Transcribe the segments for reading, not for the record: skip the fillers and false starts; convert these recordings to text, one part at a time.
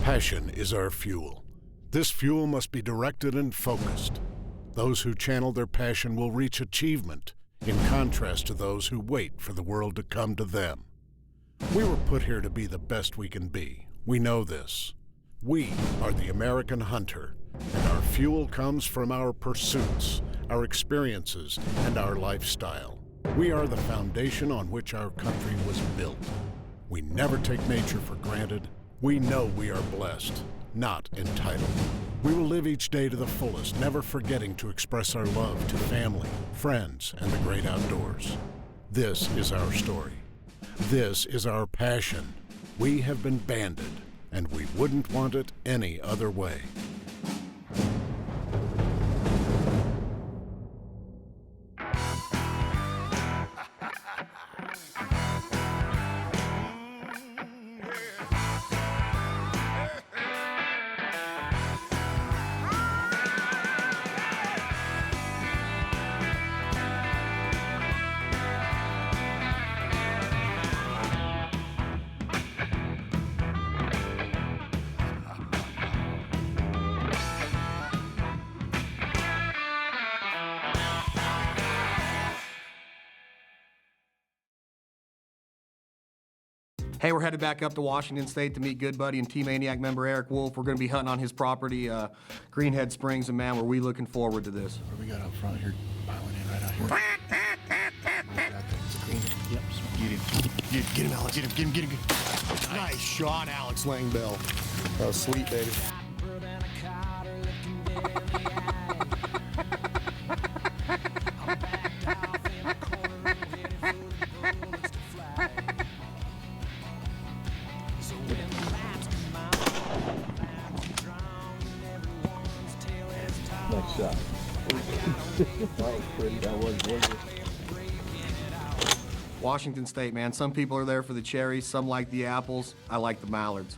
Passion is our fuel. This fuel must be directed and focused. Those who channel their passion will reach achievement, in contrast to those who wait for the world to come to them. We were put here to be the best we can be. We know this. We are the American hunter, and our fuel comes from our pursuits, our experiences, and our lifestyle. We are the foundation on which our country was built. We never take nature for granted. We know we are blessed, not entitled. We will live each day to the fullest, never forgetting to express our love to family, friends, and the great outdoors. This is our story. This is our passion. We have been banded, and we wouldn't want it any other way. Hey, we're headed back up to Washington State to meet good buddy and T-Maniac member Erik Wulf. We're going to be hunting on his property, Greenhead Springs, and man, we're we looking forward to this. What do we got up front here? Piling in right out here. It's a green. Yep. Get him, Alex. Get him. Nice shot, Alex Langbell. That was sweet, baby. Nice shot. That was pretty. That was gorgeous. Washington State, man. Some people are there for the cherries, some like the apples. I like the mallards.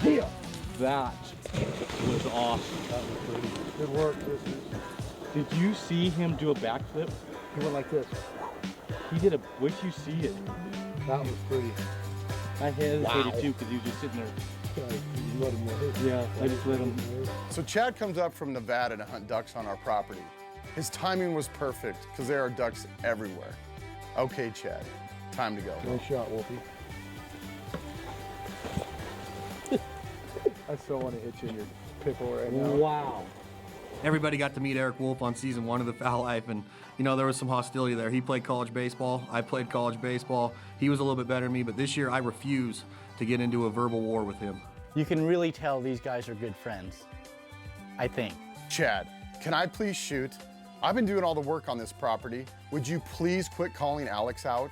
Yeah. That was awesome. That was pretty. Good work, Christmas. Did you see him do a backflip? He went like this. He did a, wait till you see it. That was pretty. I hesitated too because he was just sitting there. You let him hit. Yeah, I just let him. So Chad comes up from Nevada to hunt ducks on our property. His timing was perfect because there are ducks everywhere. Okay, Chad, time to go. Nice shot, Wolfie. I still want to hit you in your pickle right now. Wow. Everybody got to meet Erik Wulf on season 1 of The Fowl Life, and you know, there was some hostility there. He played college baseball, I played college baseball. He was a little bit better than me, but this year I refuse to get into a verbal war with him. You can really tell these guys are good friends, I think. Chad, can I please shoot? I've been doing all the work on this property. Would you please quit calling Alex out?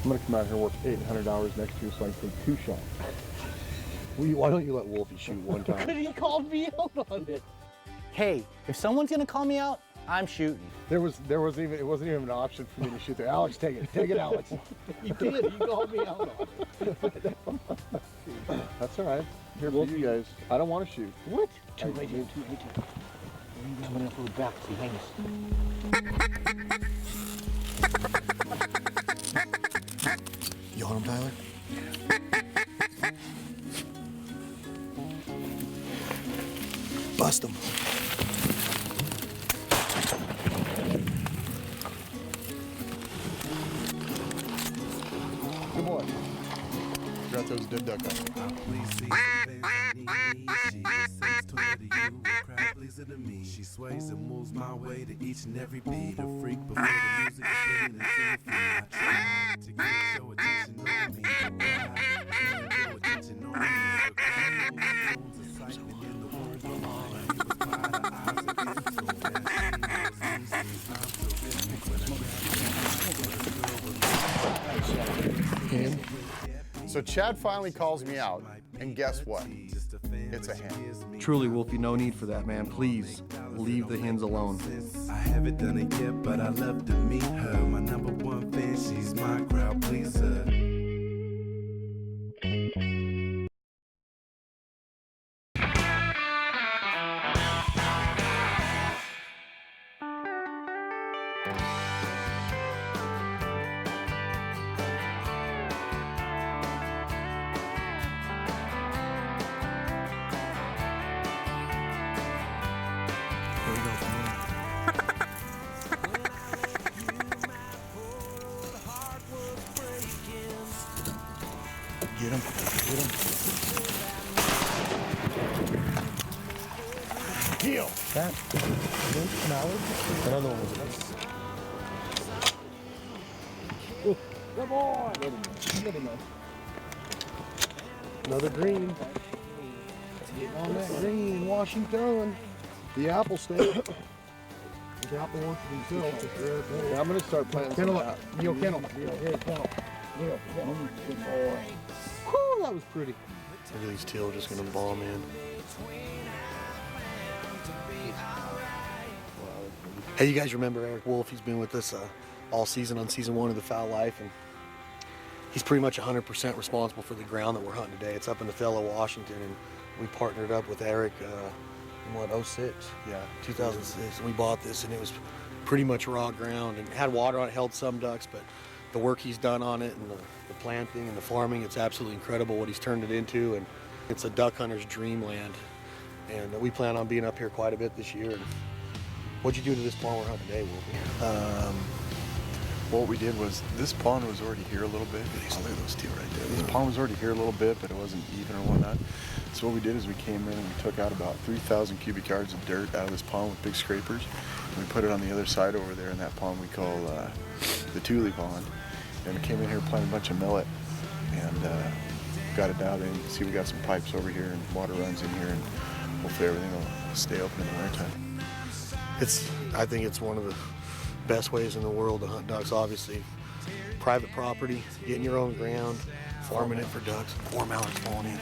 I'm gonna come out here and work 800 hours next to you so I can take 2 shots. Why don't you let Wolfie shoot one time? Because he called me out on it. Hey, if someone's gonna call me out, I'm shooting. It wasn't even an option for me to shoot there. Alex, take it, Alex. You did, you called me out on it. That's all right. Here for you guys. I don't want to shoot. What? Two right here. I'm gonna go back, see, hang us. You want him, Tyler? Bust him. Good boy. Got those dead duck up. She sways and moves my way to each and every beat. A freak before the music is playing until I try to get your attention on me. Your attention on Him. So Chad finally calls me out, and guess what? It's a hen. Truly, Wolfie, no need for that, man. Please, leave the hens alone. I haven't done it yet, but I love to meet her. My #1 fan, she's my crowd pleaser. Get him. Get him. Heel. That. Mallard. Another one was this. Come on! Good enough. Another green. Getting on that green, Washington. The apple state. The apple wants to be built. Yeah, I'm gonna start planting some out. Yo, kennel. Yeah, kennel. Yo, kennel. Good boy. Whew, that was pretty. Look at these teal just gonna bomb in. Hey, you guys remember Erik Wulf? He's been with us all season on season 1 of the Fowl Life, and he's pretty much 100% responsible for the ground that we're hunting today. It's up in Othello, Washington, and we partnered up with Erik in what, 06? Yeah, 2006. And we bought this, and it was pretty much raw ground and had water on it, held some ducks, but the work he's done on it and the planting and the farming, it's absolutely incredible what he's turned it into, and it's a duck hunter's dreamland. And we plan on being up here quite a bit this year. And what'd you do to this pond we're hunting today, Wolfie? What we did was, this pond was already here a little bit. Look at those two right there. This pond was already here a little bit, but it wasn't even or whatnot. So what we did is we came in and we took out about 3,000 cubic yards of dirt out of this pond with big scrapers. And we put it on the other side over there in that pond we call the Thule pond. And we came in here, planted a bunch of millet, and got it down in. You can see we got some pipes over here, and water runs in here, and hopefully everything will stay open in the wintertime. I think it's one of the best ways in the world to hunt ducks. Obviously, private property, getting your own ground, farming it for ducks. 4 mallards falling in.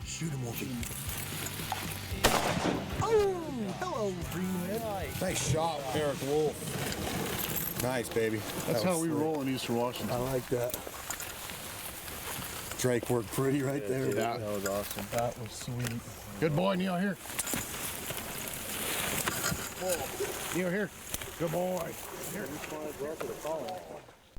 Shoot him, Wolfie. Oh, hello, Greenhead. Nice shot, Erik Wulf. Nice, baby. That's how we roll in Eastern Washington. I like that. Drake worked pretty right there. Yeah. That was awesome. That was sweet. Good boy, Neil, here. Neil, here. Good boy. Here.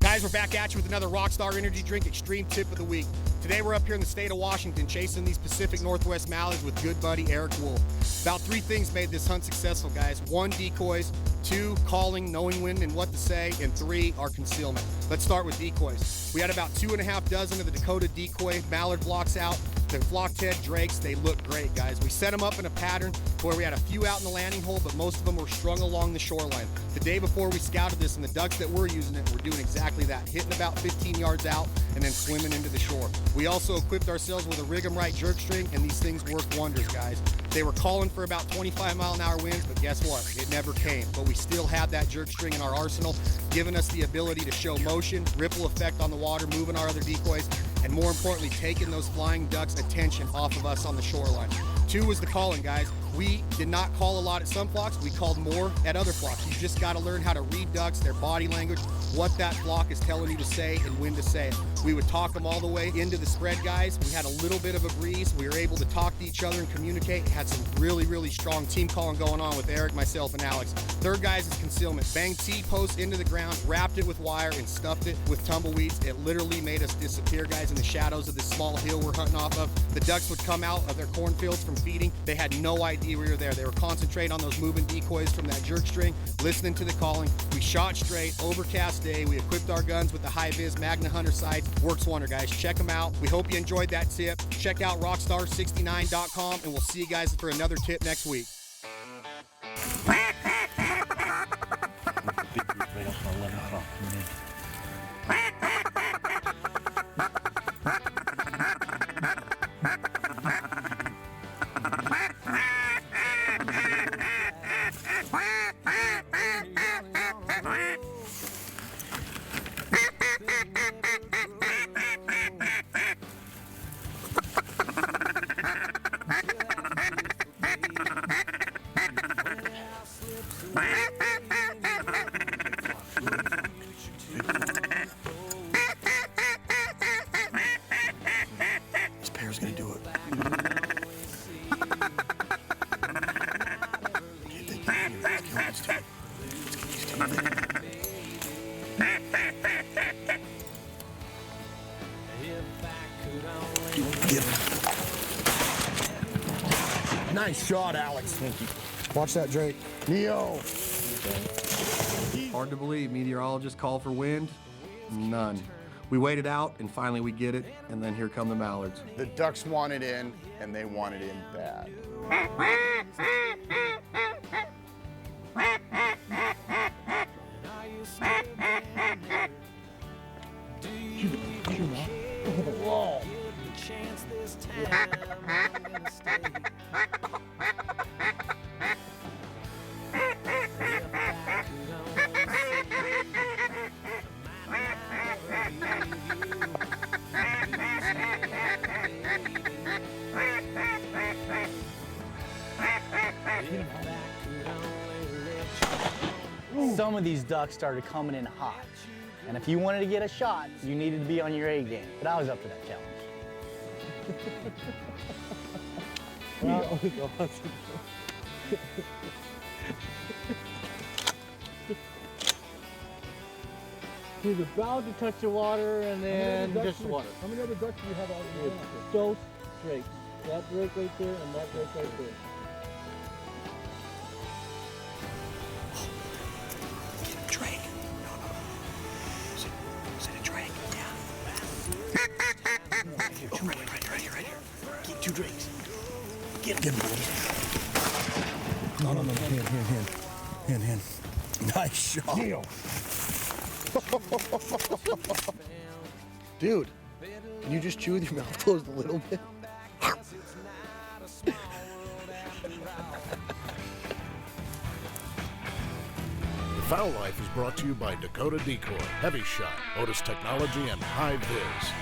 Guys, we're back at you with another Rockstar Energy Drink Extreme Tip of the Week. Today we're up here in the state of Washington chasing these Pacific Northwest mallards with good buddy Erik Wulf. About 3 things made this hunt successful, guys. 1, decoys. 2, calling, knowing when and what to say. And 3, our concealment. Let's start with decoys. We had about 2.5 dozen of the Dakota decoy mallard blocks out. The flock-head drakes, they look great, guys. We set them up in a pattern where we had a few out in the landing hole, but most of them were strung along the shoreline. The day before we scouted this, and the ducks that were using it were doing exactly that, hitting about 15 yards out and then swimming into the shore. We also equipped ourselves with a rig 'em right jerk string, and these things work wonders, guys. They were calling for about 25-mile-an-hour winds, but guess what? It never came. But we still had that jerk string in our arsenal, giving us the ability to show motion, ripple effect on the water, moving our other decoys, and more importantly, taking those flying ducks' attention off of us on the shoreline. 2 was the calling, guys. We did not call a lot at some flocks. We called more at other flocks. You just got to learn how to read ducks, their body language, what that flock is telling you to say and when to say it. We would talk them all the way into the spread, guys. We had a little bit of a breeze. We were able to talk to each other and communicate. Had some really, really strong team calling going on with Erik, myself, and Alex. 3rd, guys, is concealment. Banged T-posts into the ground, wrapped it with wire, and stuffed it with tumbleweeds. It literally made us disappear, guys, in the shadows of this small hill we're hunting off of. The ducks would come out of their cornfields from feeding. They had no idea we were there. They were concentrating on those moving decoys from that jerk string, listening to the calling. We shot straight, overcast day. We equipped our guns with the high-vis Magna Hunter sights. Works wonder, guys. Check them out. We hope you enjoyed that tip. Check out rockstar69.com, and we'll see you guys for another tip next week. Get him. Nice shot, Alex. Thank you. Watch that, Drake. Neo. Hard to believe, meteorologists call for wind, none. We waited out, and finally we get it, and then here come the mallards. The ducks want it in, and they want it in bad. Whoa. Some of these ducks started coming in hot. And if you wanted to get a shot, you needed to be on your A game. But I was up to that challenge. He's about to touch the water and then just the water. How many other ducks do you have out here? Those drakes. That drake right there and that drake right there. Drake. Is it a Drake? Yeah. Right here. Get 2 drakes. Get him. No. Hand. Nice shot. Deal. Dude, can you just chew with your mouth closed a little bit? The Fowl Life is brought to you by Dakota Decoy, Heavy Shot, Otis Technology, and High Viz.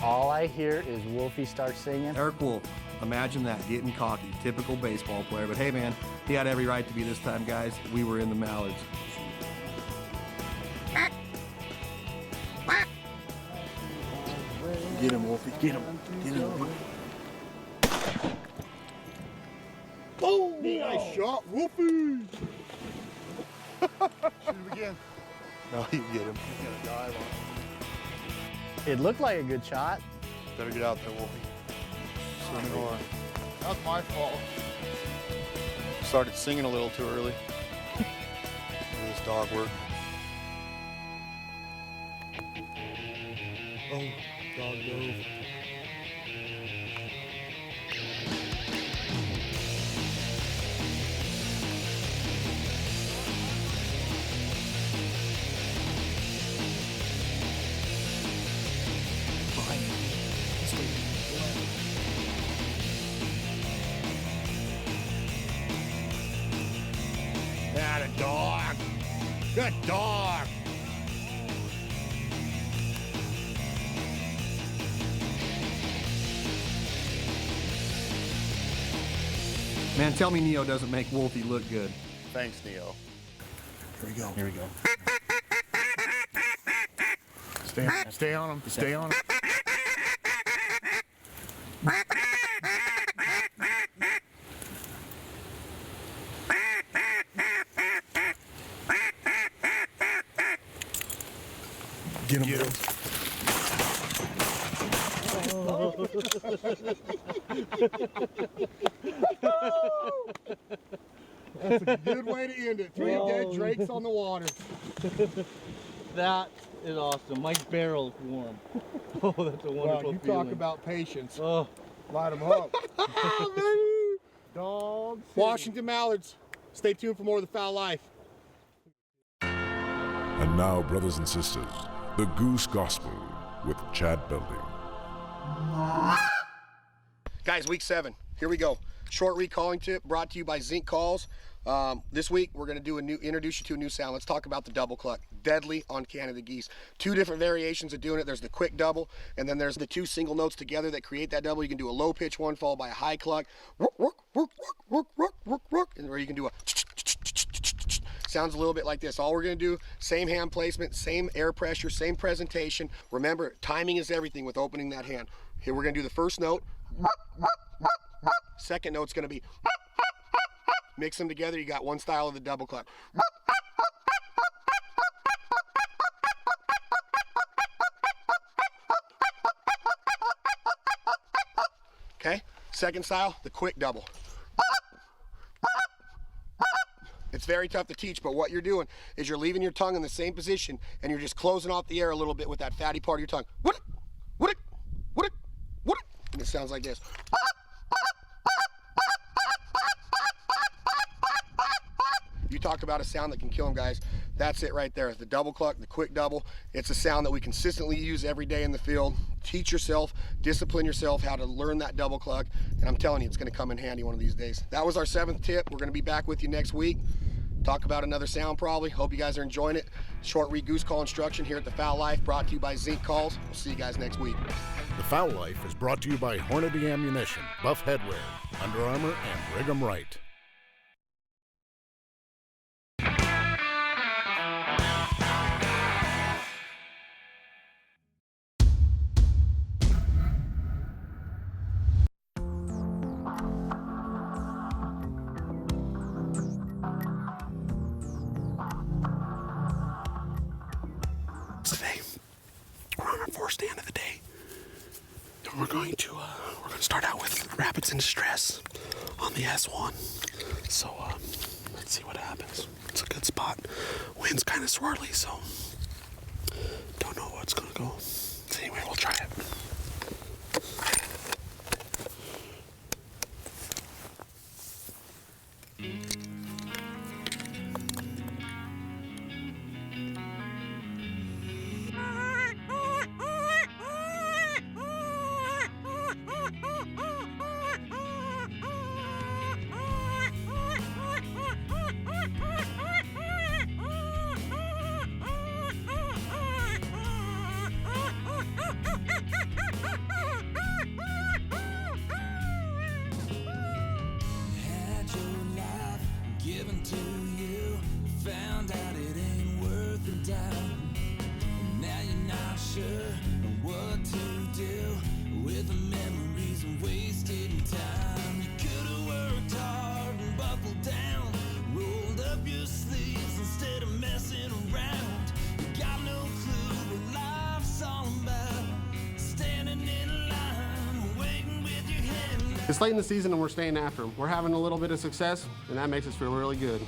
All I hear is Wolfie start singing. Erik Wulf, imagine that, getting cocky, typical baseball player. But hey man, he had every right to be this time, guys. We were in the mallards. Get him, Wolfie. Get him. Boom! Nice shot, Wolfie! Shoot him again. No, you can get him. He's gonna dive on it. It looked like a good shot. Better get out there, Wolfie. Swimming on. That was my fault. Started singing a little too early. Look at this dog work. Oh, dog dove. That a dog. Good dog. Man, tell me Neo doesn't make Wolfie look good. Thanks, Neo. Here we go. Stay on him. Stay on him. Get him. That's a good way to end it. 3 dead drakes on the water. That is awesome. My barrel's warm. Oh, that's a wonderful You feeling. talk about patience. Oh. Light them up. Dogs. Washington mallards. Stay tuned for more of the Fowl Life. And now, brothers and sisters, the Goose Gospel with Chad Belding. Guys, week 7. Here we go. Short recalling tip brought to you by Zinc Calls. This week we're going to introduce you to a new sound. Let's talk about the double cluck. Deadly on Canada geese. 2 different variations of doing it. There's the quick double, and then there's the 2 single notes together that create that double. You can do a low pitch one followed by a high cluck, or you can do a sounds a little bit like this. All we're gonna do, same hand placement, same air pressure, same presentation. Remember, timing is everything with opening that hand. Here we're gonna do the first note. Second note's gonna be, mix them together, you got one style of the double cluck. Okay, second style, the quick double. It's very tough to teach, but what you're doing is you're leaving your tongue in the same position and you're just closing off the air a little bit with that fatty part of your tongue. And it sounds like this. You talk about a sound that can kill them, guys. That's it right there. The double cluck, the quick double. It's a sound that we consistently use every day in the field. Teach yourself, discipline yourself how to learn that double cluck. And I'm telling you, it's gonna come in handy one of these days. That was our 7th tip. We're gonna be back with you next week. Talk about another sound probably. Hope you guys are enjoying it. Short read goose call instruction here at the Fowl Life, brought to you by Zinc Calls. We'll see you guys next week. The Fowl Life is brought to you by Hornady Ammunition, Buff Headwear, Under Armour, and Brigham Right. Today, we're on our 4th stand of the day. And we're going to start out with rabbits in distress on the S1. So let's see what happens. It's a good spot. Wind's kind of swirly, so don't know what's gonna go. So anyway, we'll try it. It's late in the season and we're staying after them. We're having a little bit of success and that makes us feel really good.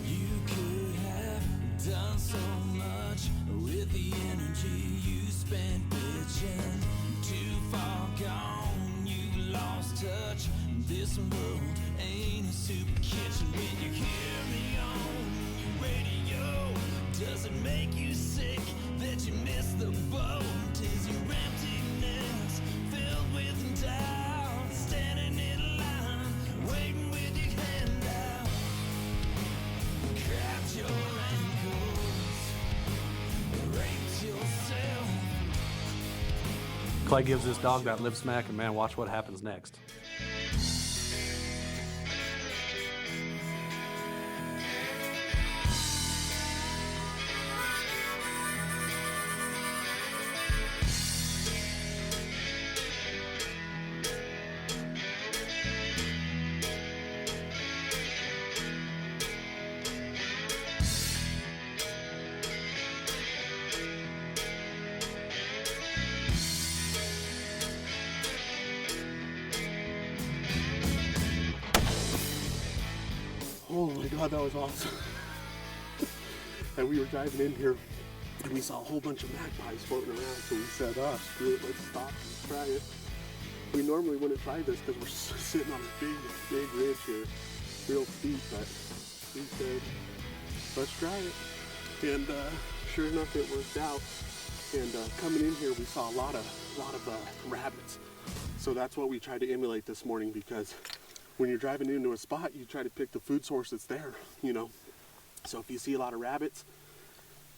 You could have done so much with the energy you spent bitching. Too far gone, you lost touch. This world ain't a soup kitchen when you hear me on your radio. Does it make you sick that you missed the boat? Is your emptiness filled with doubt? Standing in line, waiting with your hand out. Cracked your ankles, raped yourself. Clay gives this dog that lip smack, and man, watch what happens next. Oh my God, that was awesome. And we were driving in here and we saw a whole bunch of magpies floating around, so we said, screw it, let's stop and try it. We normally wouldn't try this because we're sitting on a big ridge here, real steep, but we said, let's try it. And sure enough, it worked out. And coming in here, we saw a lot of rabbits. So that's what we tried to emulate this morning, because when you're driving into a spot, you try to pick the food source that's there, you know. So if you see a lot of rabbits,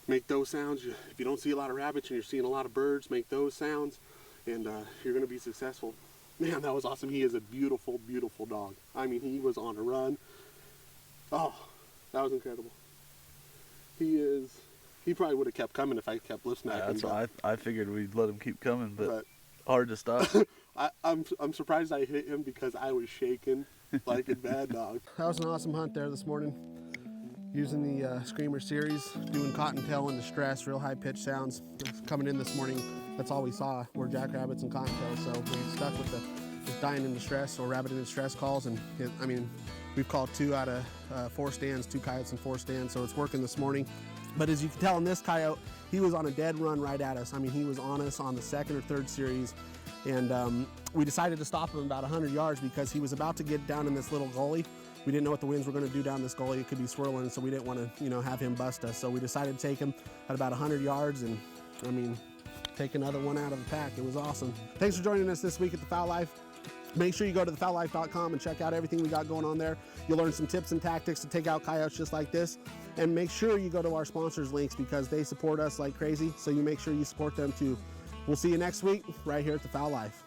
make those sounds. If you don't see a lot of rabbits and you're seeing a lot of birds, make those sounds, and you're going to be successful. Man, that was awesome. He is a beautiful, beautiful dog. I mean, he was on a run. Oh, that was incredible. He probably would have kept coming if I kept lip smacking. That's why I figured we'd let him keep coming, but hard to stop. I'm surprised I hit him because I was shaking like a bad dog. That was an awesome hunt there this morning. Using the Screamer series, doing cottontail and distress, real high pitch sounds. Coming in this morning, that's all we saw were jackrabbits and cottontails. So we stuck with the dying in distress or rabbit in distress calls. And I mean, we've called 2 out of 4 stands, 2 coyotes and 4 stands. So it's working this morning. But as you can tell in this coyote, he was on a dead run right at us. I mean, he was on us on the 2nd or 3rd series. And we decided to stop him about 100 yards because he was about to get down in this little gully. We didn't know what the winds were going to do down this gully. It could be swirling, so we didn't want to, have him bust us. So we decided to take him at about 100 yards and, I mean, take another one out of the pack. It was awesome. Thanks for joining us this week at The Fowl Life. Make sure you go to thefowllife.com and check out everything we got going on there. You'll learn some tips and tactics to take out coyotes just like this. And make sure you go to our sponsors' links because they support us like crazy. So you make sure you support them too. We'll see you next week right here at The Fowl Life.